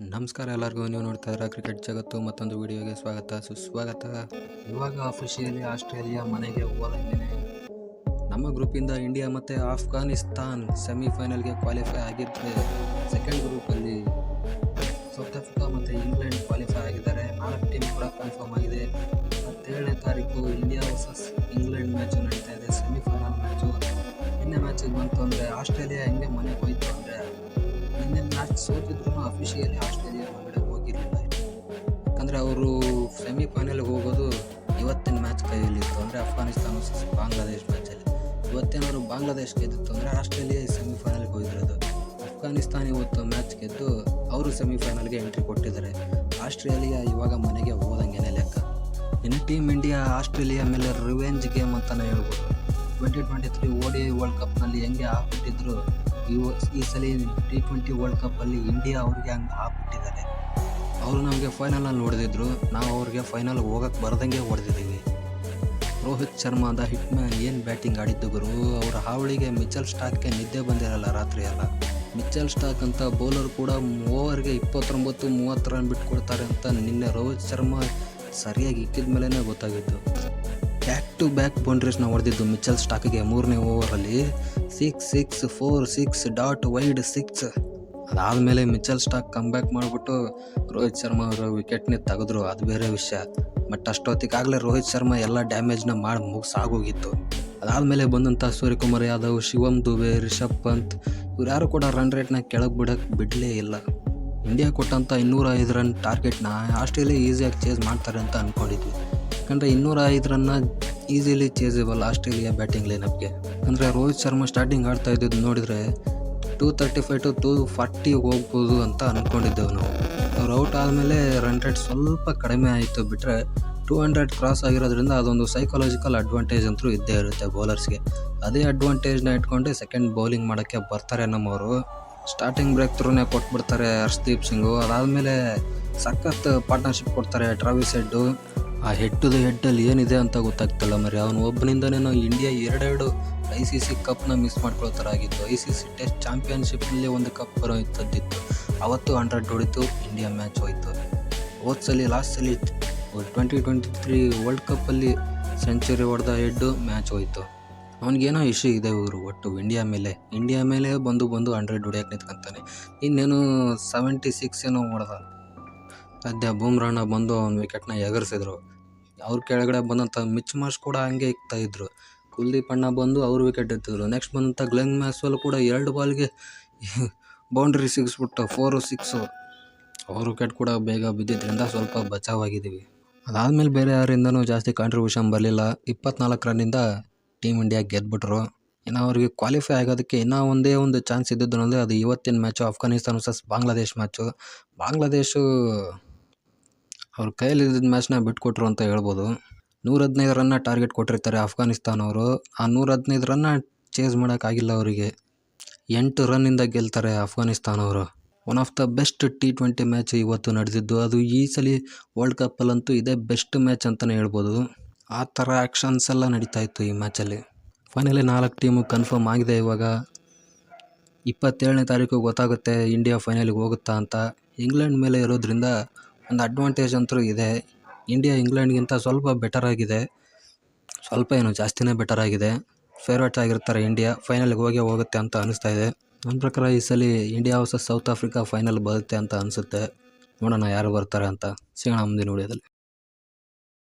ನಮಸ್ಕಾರ ಎಲ್ಲರಿಗೂ. ನೀವು ನೋಡ್ತಾ ಇರೋ ಕ್ರಿಕೆಟ್ ಜಗತ್ತು ಮತ್ತೊಂದು ವಿಡಿಯೋಗೆ ಸ್ವಾಗತ ಸುಸ್ವಾಗತ. ಇವಾಗ ಅಫಿಷಿಯಲಿ ಆಸ್ಟ್ರೇಲಿಯಾ ಮನೆಗೆ ಹೋದಂಗೆ ನಮ್ಮ ಗ್ರೂಪಿಂದ ಇಂಡಿಯಾ ಮತ್ತು ಆಫ್ಘಾನಿಸ್ತಾನ್ ಸೆಮಿಫೈನಲ್ಗೆ ಕ್ವಾಲಿಫೈ ಆಗಿದ್ದರೆ, ಸೆಕೆಂಡ್ ಗ್ರೂಪಲ್ಲಿ ಸೌತ್ ಆಫ್ರಿಕಾ ಮತ್ತು ಇಂಗ್ಲೆಂಡ್ ಕ್ವಾಲಿಫೈ ಆಗಿದ್ದಾರೆ. 4 ಟೀಮ್ ಕೂಡ ಕನ್ಫರ್ಮ್ ಆಗಿದೆ. 27ನೇ ತಾರೀಕು ಇಂಡಿಯಾ ವರ್ಸಸ್ ಇಂಗ್ಲೆಂಡ್ ಮ್ಯಾಚು ನಡೀತಾ ಇದೆ, ಸೆಮಿಫೈನಲ್ ಮ್ಯಾಚು. ನಿನ್ನೆ ಮ್ಯಾಚಿಗೆ ಬಂತು ಅಂದರೆ ಆಸ್ಟ್ರೇಲಿಯಾ ಹೆಂಗೆ ಮನೆಗೆ ಹೋಯ್ತು ಅಂದರೆ, ನಿನ್ನೆ ಮ್ಯಾಚ್ ಸೋತಿದ್ರು ಅಫಿಷಿಯಲಿ ಆಸ್ಟ್ರೇಲಿಯಾ ಹೊರಗಡೆ ಹೋಗಿರಲಿಲ್ಲ. ಯಾಕಂದರೆ ಅವರು ಸೆಮಿಫೈನಲ್ಗೆ ಹೋಗೋದು ಇವತ್ತಿನ ಮ್ಯಾಚ್ ಕೈಯಲ್ಲಿತ್ತು, ಅಂದರೆ ಅಫ್ಘಾನಿಸ್ತಾನ ವರ್ಸಸ್ ಬಾಂಗ್ಲಾದೇಶ್ ಮ್ಯಾಚಲ್ಲಿ. ಇವತ್ತೇನಾದ್ರು ಬಾಂಗ್ಲಾದೇಶ್ ಗೆದ್ದಿತ್ತು ಅಂದರೆ ಆಸ್ಟ್ರೇಲಿಯಾ ಸೆಮಿಫೈನಲ್ಗೆ ಹೋಗಿರೋದು. ಅಫ್ಘಾನಿಸ್ತಾನ ಇವತ್ತು ಮ್ಯಾಚ್ ಗೆದ್ದು ಅವರು ಸೆಮಿಫೈನಲ್ಗೆ ಎಂಟ್ರಿ ಕೊಟ್ಟಿದ್ದಾರೆ. ಆಸ್ಟ್ರೇಲಿಯಾ ಇವಾಗ ಮನೆಗೆ ಹೋದಂಗೆ ಲೆಕ್ಕ. ಇನ್ನು ಟೀಮ್ ಇಂಡಿಯಾ ಆಸ್ಟ್ರೇಲಿಯಾ ಮೇಲೆ ರಿವೆಂಜ್ ಗೇಮ್ ಅಂತಲೇ ಹೇಳ್ಬೋದು. 2023 ODI ವರ್ಲ್ಡ್ ಕಪ್ನಲ್ಲಿ ಹೆಂಗೆ ಆಗ್ಬಿಟ್ಟಿದ್ರು, ಈ ಸಲ T20 ವರ್ಲ್ಡ್ ಕಪ್ಪಲ್ಲಿ ಇಂಡಿಯಾ ಅವ್ರಿಗೆ ಹಂಗೆ ಆಗ್ಬಿಟ್ಟಿದ್ದಾರೆ. ಅವರು ನಮಗೆ ಫೈನಲಲ್ಲಿ ಹೊಡೆದಿದ್ರು, ನಾವು ಅವ್ರಿಗೆ ಫೈನಲ್ ಹೋಗಕ್ಕೆ ಬರ್ದಂಗೆ ಹೊಡೆದಿದ್ದೀವಿ. ರೋಹಿತ್ ಶರ್ಮಾದ ಹಿಟ್ಮ್ಯಾನ್ ಏನು ಬ್ಯಾಟಿಂಗ್ ಆಡಿದ್ದು ಗುರು. ಅವರ ಹಾವಳಿಗೆ ಮಿಚೆಲ್ ಸ್ಟಾಕ್ಗೆ ನಿದ್ದೆ ಬಂದಿರಲ್ಲ ರಾತ್ರಿ ಎಲ್ಲ. ಮಿಚೆಲ್ ಸ್ಟಾಕ್ ಅಂತ ಬೌಲರ್ ಕೂಡ ಓವರ್ಗೆ 29-30 ರನ್ ಬಿಟ್ಕೊಡ್ತಾರೆ ಅಂತ ನಿನ್ನೆ ರೋಹಿತ್ ಶರ್ಮಾ ಸರಿಯಾಗಿ ಇಕ್ಕಿದ ಮೇಲೇ ಗೊತ್ತಾಗಿತ್ತು. ಬ್ಯಾಕ್ ಟು ಬ್ಯಾಕ್ ಬೌಂಡ್ರೀಸ್ನ ಹೊಡೆದಿದ್ದು ಮಿಚೆಲ್ ಸ್ಟಾಕ್ಗೆ 3ನೇ ಓವರಲ್ಲಿ 6 4 6 ಡಾಟ್ ವೈಡ್ 6. ಅದಾದಮೇಲೆ ಮಿಚೆಲ್ ಸ್ಟಾಕ್ ಕಮ್ಬ್ಯಾಕ್ ಮಾಡಿಬಿಟ್ಟು ರೋಹಿತ್ ಶರ್ಮಾ ಅವರು ವಿಕೆಟ್ನೇ ತೆಗೆದ್ರು, ಅದು ಬೇರೆ ವಿಷಯ. ಬಟ್ ಅಷ್ಟೊತ್ತಿಗಾಗಲೇ ರೋಹಿತ್ ಶರ್ಮಾ ಎಲ್ಲ ಡ್ಯಾಮೇಜ್ನ ಮಾಡಿ ಮುಗಿಸಾಗೋಗಿತ್ತು. ಅದಾದಮೇಲೆ ಬಂದಂಥ ಸೂರ್ಯಕುಮಾರ್ ಯಾದವ್, ಶಿವಮ್ ದುಬೆ, ರಿಷಬ್ ಪಂತ್ ಇವ್ರು ಯಾರು ಕೂಡ ರನ್ ರೇಟ್ನ ಕೆಳಗೆ ಬಿಡಲೇ ಇಲ್ಲ. ಇಂಡಿಯಾ ಕೊಟ್ಟಂಥ 205 ರನ್ ಟಾರ್ಗೆಟ್ನ ಆಸ್ಟ್ರೇಲಿಯಾ ಈಸಿಯಾಗಿ ಚೇಸ್ ಮಾಡ್ತಾರೆ ಅಂತ ಅಂದ್ಕೊಂಡಿದ್ವಿ. ಯಾಕಂದರೆ 205 ರನ್ನ ಈಸಿಲಿ ಚೇಸೇಬಲ್ ಆಸ್ಟ್ರೇಲಿಯಾ ಬ್ಯಾಟಿಂಗ್ ಲೈನಪ್ಗೆ. ಅಂದರೆ ರೋಹಿತ್ ಶರ್ಮಾ ಸ್ಟಾರ್ಟಿಂಗ್ ಆಡ್ತಾ ಇದ್ದಿದ್ದು ನೋಡಿದರೆ 235 to 240 ಹೋಗ್ಬೋದು ಅಂತ ಅಂದ್ಕೊಂಡಿದ್ದೆವು ನಾವು. ಅವ್ರು ಔಟ್ ಆದಮೇಲೆ ರನ್ ರೇಟ್ ಸ್ವಲ್ಪ ಕಡಿಮೆ ಆಯಿತು, ಬಿಟ್ಟರೆ 200 ಕ್ರಾಸ್ ಆಗಿರೋದ್ರಿಂದ ಅದೊಂದು ಸೈಕಾಲಜಿಕಲ್ ಅಡ್ವಾಂಟೇಜ್ ಅಂತೂ ಇದ್ದೇ ಇರುತ್ತೆ ಬೌಲರ್ಸ್ಗೆ. ಅದೇ ಅಡ್ವಾಂಟೇಜ್ನ ಇಟ್ಕೊಂಡು ಸೆಕೆಂಡ್ ಬೌಲಿಂಗ್ ಮಾಡೋಕ್ಕೆ ಬರ್ತಾರೆ ನಮ್ಮವರು. ಸ್ಟಾರ್ಟಿಂಗ್ ಬ್ರೇಕ್ ಥ್ರೂನೇ ಕೊಟ್ಬಿಡ್ತಾರೆ ಹರ್ಷದೀಪ್ ಸಿಂಗು. ಅದಾದಮೇಲೆ ಸಖತ್ ಪಾರ್ಟ್ನರ್ಶಿಪ್ ಕೊಡ್ತಾರೆ ಟ್ರಾವಿಸ್ ಹೆಡ್ಡು. ಆ ಹೆಡ್ಡಲ್ಲಿ ಏನಿದೆ ಅಂತ ಗೊತ್ತಾಗ್ತಿಲ್ಲ ಮರಿ. ಅವನು ಒಬ್ಬನಿಂದನೇ ಇಂಡಿಯಾ 2 ICC ಕಪ್ನ ಮಿಸ್ ಮಾಡ್ಕೊಳ್ತಾರಾಗಿತ್ತು. ICC ಟೆಸ್ಟ್ ಚಾಂಪಿಯನ್ಶಿಪ್ಪಲ್ಲಿ ಒಂದು ಕಪ್ ಬರೋಂಥದ್ದಿತ್ತು. ಅವತ್ತು 100 ಹೊಡಿತು, ಇಂಡಿಯಾ ಮ್ಯಾಚ್ ಹೋಯಿತು. ಹೋದ್ಸಲಿ ಲಾಸ್ಟಲ್ಲಿ 2023 ವರ್ಲ್ಡ್ ಕಪ್ಪಲ್ಲಿ ಸೆಂಚುರಿ ಹೊಡೆದ ಹೆಡ್ಡು ಮ್ಯಾಚ್ ಹೋಯಿತು. ಅವ್ನಿಗೇನೋ ಇಶ್ಯೂ ಇದೆ ಇವರು ಒಟ್ಟು ಇಂಡಿಯಾ ಮೇಲೆ ಬಂದು 100 ಹೊಡಿಯೋಕೆ ನಿಂತ್ಕೊಂತಾನೆ. ಇನ್ನೇನು 76 ಏನೋ ಹೊಡೆದ. ಸದ್ಯ ಬೂಮ್ರಾನ ಬಂದು ಅವ್ನ ವಿಕೆಟ್ನ ಎಗರಿಸಿದ್ರು. ಅವ್ರ ಕೆಳಗಡೆ ಬಂದಂಥ ಮಿಚ್ ಮಾರ್ಷ್ ಕೂಡ ಹಂಗೆ ಇಕ್ತಾಯಿದ್ರು. ಕುಲ್ದೀಪ್ ಅಣ್ಣ ಬಂದು ಅವ್ರ ವಿಕೆಟ್ ಎತ್ತಿದ್ರು. ನೆಕ್ಸ್ಟ್ ಬಂದಂಥ ಗ್ಲೆನ್ ಮ್ಯಾಕ್ಸ್ವೆಲ್ ಕೂಡ 2 ಬಾಲ್ಗೆ ಬೌಂಡ್ರಿ ಸಿಗಿಸ್ಬಿಟ್ಟು 4-6. ಅವ್ರ ವಿಕೆಟ್ ಕೂಡ ಬೇಗ ಬಿದ್ದಿದ್ದರಿಂದ ಸ್ವಲ್ಪ ಬಚಾವಾಗಿದ್ದೀವಿ. ಅದಾದಮೇಲೆ ಬೇರೆ ಯಾರಿಂದನೂ ಜಾಸ್ತಿ ಕಾಂಟ್ರಿಬ್ಯೂಷನ್ ಬರಲಿಲ್ಲ. 24 ರನ್ನಿಂದ ಟೀಮ್ ಇಂಡಿಯಾ ಗೆದ್ದುಬಿಟ್ರು. ಇನ್ನು ಅವ್ರಿಗೆ ಕ್ವಾಲಿಫೈ ಆಗೋದಕ್ಕೆ ಇನ್ನೂ ಒಂದೇ ಒಂದು ಚಾನ್ಸ್ ಇದ್ದಿದ್ದು ಅಂದರೆ ಅದು ಇವತ್ತಿನ match, Afghanistan versus Bangladesh match. Bangladesh ಅವ್ರ ಕೈಯಲ್ಲಿದ್ದ ಮ್ಯಾಚ್ನ ಬಿಟ್ಕೊಟ್ರು ಅಂತ ಹೇಳ್ಬೋದು. 115 ರನ್ನ ಟಾರ್ಗೆಟ್ ಕೊಟ್ಟಿರ್ತಾರೆ ಅಫ್ಘಾನಿಸ್ತಾನ ಅವರು. ಆ 115 ರನ್ನ ಚೇಸ್ ಮಾಡೋಕ್ಕಾಗಿಲ್ಲ ಅವರಿಗೆ. 8 ರನ್ನಿಂದ ಗೆಲ್ತಾರೆ ಅಫ್ಘಾನಿಸ್ತಾನ ಅವರು. One of the best T20 match ಇವತ್ತು ನಡೆದಿದ್ದು. ಅದು ಈ ಸಲ ವರ್ಲ್ಡ್ ಕಪ್ಪಲ್ಲಂತೂ ಇದೇ ಬೆಸ್ಟ್ ಮ್ಯಾಚ್ ಅಂತಲೇ ಹೇಳ್ಬೋದು. ಆ ಥರ ಆ್ಯಕ್ಷನ್ಸ್ ಎಲ್ಲ ನಡೀತಾ ಇತ್ತು ಈ ಮ್ಯಾಚಲ್ಲಿ. ಫೈನಲಿ 4 ಟೀಮು ಕನ್ಫರ್ಮ್ ಆಗಿದೆ. ಇವಾಗ 27ನೇ ತಾರೀಕು ಗೊತ್ತಾಗುತ್ತೆ ಇಂಡಿಯಾ ಫೈನಲಿಗೆ ಹೋಗುತ್ತಾ ಅಂತ. ಇಂಗ್ಲೆಂಡ್ ಮೇಲೆ ಇರೋದ್ರಿಂದ ಒಂದು ಅಡ್ವಾಂಟೇಜ್ ಅಂತೂ ಇದೆ. ಇಂಡಿಯಾ ಇಂಗ್ಲೆಂಡ್ಗಿಂತ ಸ್ವಲ್ಪ ಬೆಟರ್ ಆಗಿದೆ, ಸ್ವಲ್ಪ ಏನು ಜಾಸ್ತಿನೇ ಬೆಟರ್ ಆಗಿದೆ. ಫೇವ್ರೇಟ್ಸ್ ಆಗಿರ್ತಾರೆ ಇಂಡಿಯಾ. ಫೈನಲ್ಗೆ ಹೋಗುತ್ತೆ ಅಂತ ಅನಿಸ್ತಾ ಇದೆ. ನನ್ನ ಪ್ರಕಾರ ಈ ಸಲ India versus south Africa final ಬರುತ್ತೆ ಅಂತ ಅನಿಸುತ್ತೆ. ನೋಡೋಣ ಯಾರು ಬರ್ತಾರೆ ಅಂತ. ಸಿಗೋಣ ಮುಂದಿನ ವಿಡಿಯೋದಲ್ಲಿ.